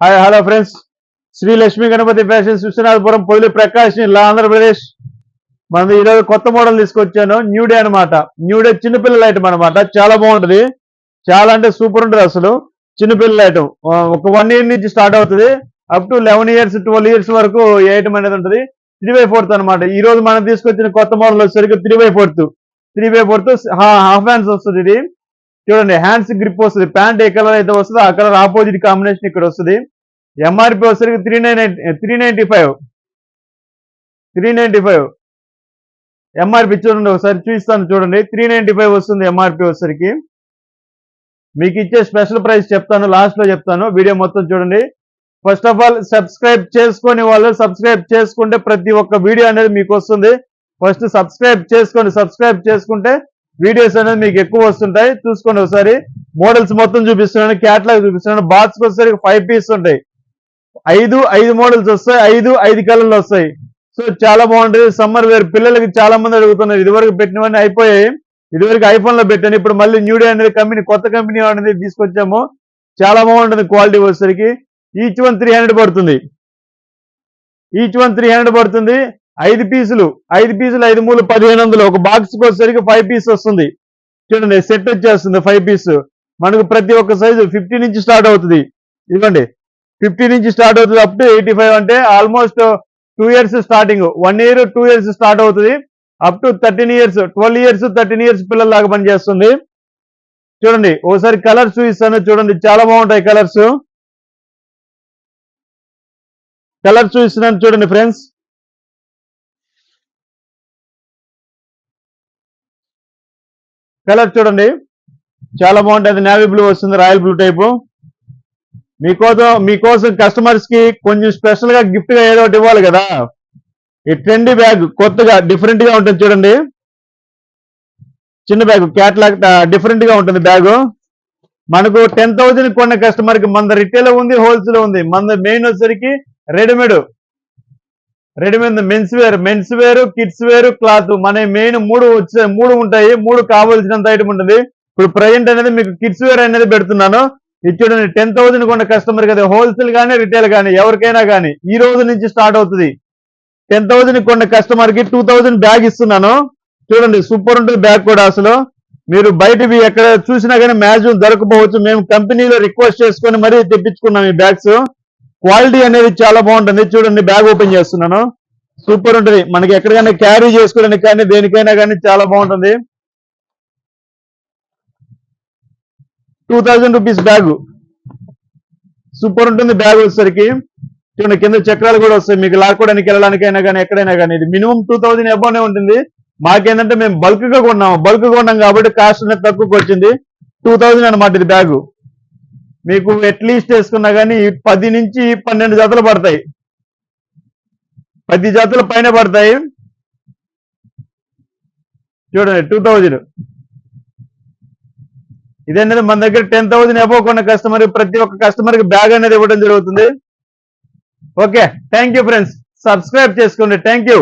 Hi hello friends, Shri Lakshmi Ganapathi fashions Vishwanathapuram Podili Prakash జిల్లా ఆంధ్రప్రదేశ్. మనం ఈరోజు కొత్త మోడల్ తీసుకొచ్చాను. న్యూ డే అనమాట. న్యూ డే చిన్నపిల్లల ఐటమ్ అనమాట. చాలా బాగుంటది, చాలా అంటే సూపర్ ఉంటుంది అసలు. చిన్నపిల్లల ఐటమ్ ఒక 1 year నుంచి స్టార్ట్ అవుతుంది, అప్ టు 11 years 12 years వరకు ఈ ఐటమ్ అనేది ఉంటుంది. 3/4 అనమాట. ఈ రోజు మనం తీసుకొచ్చిన కొత్త మోడల్ వచ్చేసరికి 3/4 హాఫ్ హ్యాండ్స్ వస్తుంది. ఇది చూడండి, హ్యాండ్స్ గ్రిప్ వస్తుంది. ప్యాంట్ ఏ కలర్ అయితే వస్తుందో ఆ కలర్ ఆపోజిట్ కాంబినేషన్ ఇక్కడ వస్తుంది. ఎంఆర్పి వచ్చేసరికి 395 ఎంఆర్పి. చూడండి, ఒకసారి చూపిస్తాను చూడండి. 395 వస్తుంది ఎంఆర్పి వచ్చేసరికి. మీకు ఇచ్చే స్పెషల్ ప్రైస్ చెప్తాను, లాస్ట్ లో చెప్తాను. వీడియో మొత్తం చూడండి. ఫస్ట్ ఆఫ్ ఆల్ సబ్స్క్రైబ్ చేసుకునే వాళ్ళు సబ్స్క్రైబ్ చేసుకుంటే ప్రతి ఒక్క వీడియో అనేది మీకు వస్తుంది. ఫస్ట్ సబ్స్క్రైబ్ చేసుకోండి. సబ్స్క్రైబ్ చేసుకుంటే వీడియోస్ అనేది మీకు ఎక్కువ వస్తుంటాయి. చూసుకోండి ఒకసారి. మోడల్స్ మొత్తం చూపిస్తున్నాను, క్యాటలాగ్ చూపిస్తున్నాను. బాక్స్ వచ్చేసరికి 5 pieces ఉంటాయి. 5 మోడల్స్ వస్తాయి, 5 కలర్లు వస్తాయి. సో చాలా బాగుంటుంది. సమ్మర్ వేర్ పిల్లలకి చాలా మంది అడుగుతున్నారు. ఇదివరకు పెట్టినవన్నీ అయిపోయాయి. ఇదివరకు ఐఫోన్ లో పెట్టాను, ఇప్పుడు మళ్ళీ న్యూ డే అనేది కొత్త కంపెనీ అనేది తీసుకొచ్చాము. చాలా బాగుంటుంది క్వాలిటీ వచ్చేసరికి. ఈచ్ వన్ 300 పడుతుంది. 5 పీసులు 5 మూలు 1500. ఒక బాక్స్ వచ్చేసరికి 5 pieces వస్తుంది. చూడండి, సెట్ వచ్చేస్తుంది 5 pieces. మనకు ప్రతి ఒక్క సైజు 50 నుంచి స్టార్ట్ అవుతుంది. ఇదిగోండి, 50 నుంచి స్టార్ట్ అవుతుంది అప్ టు 85. అంటే almost 2 years starting. 1 year 2 years start అవుతుంది up to 13 years 12 years 13 years పిల్లల దాకా పనిచేస్తుంది. చూడండి, ఒకసారి కలర్స్ చూపిస్తాను చూడండి. చాలా బాగుంటాయి కలర్స్ చూపిస్తున్నాను చూడండి ఫ్రెండ్స్. కలర్ చూడండి, చాలా బాగుంటుంది. నేవీ బ్లూ వస్తుంది, రాయల్ బ్లూ టైపు. మీకోసం కస్టమర్స్ కి కొంచెం స్పెషల్ గా గిఫ్ట్ గా ఏదో ఒకటి ఇవ్వాలి కదా. ఈ ట్రెండీ బ్యాగ్ కొత్తగా డిఫరెంట్ గా ఉంటుంది చూడండి. చిన్న బ్యాగ్ క్యాట్లాగ్ డిఫరెంట్ గా ఉంటుంది బ్యాగ్. మనకు 10,000 కొన్న కస్టమర్ కి మన రిటైల్ ఉంది, హోల్సేల్ ఉంది. మన మెయిన్ వచ్చేసరికి readymade men's wear kids wear cloth. మన మెయిన్ 3 ఉంటాయి. 3 కావాల్సినంత ఐటమ్ ఉంటుంది. ఇప్పుడు ప్రజెంట్ అనేది మీకు కిడ్స్ వేర్ అనేది పెడుతున్నాను. ఇది చూడండి, 10,000 కొన్న కస్టమర్ కదా, హోల్సేల్ కానీ రిటైల్ కానీ ఎవరికైనా కానీ ఈ రోజు నుంచి స్టార్ట్ అవుతుంది. 10,000 కొన్న కస్టమర్ కి 2,000 బ్యాగ్ ఇస్తున్నాను. చూడండి, సూపర్ ఉంటుంది బ్యాగ్ కూడా. అసలు మీరు బయటవి ఎక్కడ చూసినా కానీ మ్యాక్సిమం దొరకపోవచ్చు. మేము కంపెనీలో రిక్వెస్ట్ చేసుకొని మరీ తెప్పించుకున్నాం ఈ బ్యాగ్స్. క్వాలిటీ అనేది చాలా బాగుంటుంది. చూడండి, బ్యాగ్ ఓపెన్ చేస్తున్నాను. సూపర్ ఉంటుంది. మనకి ఎక్కడికైనా క్యారీ చేసుకోవడానికి కానీ దేనికైనా కానీ చాలా బాగుంటుంది. 2,000 రూపీస్ బ్యాగ్. సూపర్ ఉంటుంది బ్యాగ్ వచ్చేసరికి. చూడండి, కింద చక్రాలు కూడా వస్తాయి. మీకు లాక్కోవడానికి వెళ్ళడానికైనా కానీ ఎక్కడైనా కానీ. ఇది మినిమం 2,000 అబోనే ఉంటుంది. మాకేంటంటే మేము బల్క్ గా కొన్నాం కాబట్టి కాస్ట్ అనేది తక్కువకి వచ్చింది. 2,000 అనమాట ఇది బ్యాగు. మీకు అట్లీస్ట్ వేసుకున్నా కానీ 10 నుంచి 12 జతలు పడతాయి. 10 జతల పైన పడతాయి. చూడండి, 2,000. ఇదనేది మన దగ్గర 10,000 అబోవ్ కొన్న కస్టమర్ ప్రతి ఒక్క కస్టమర్ కి బ్యాగ్ అనేది ఇవ్వడం జరుగుతుంది. Okay, thank you friends. Subscribe చేసుకోండి. Thank you.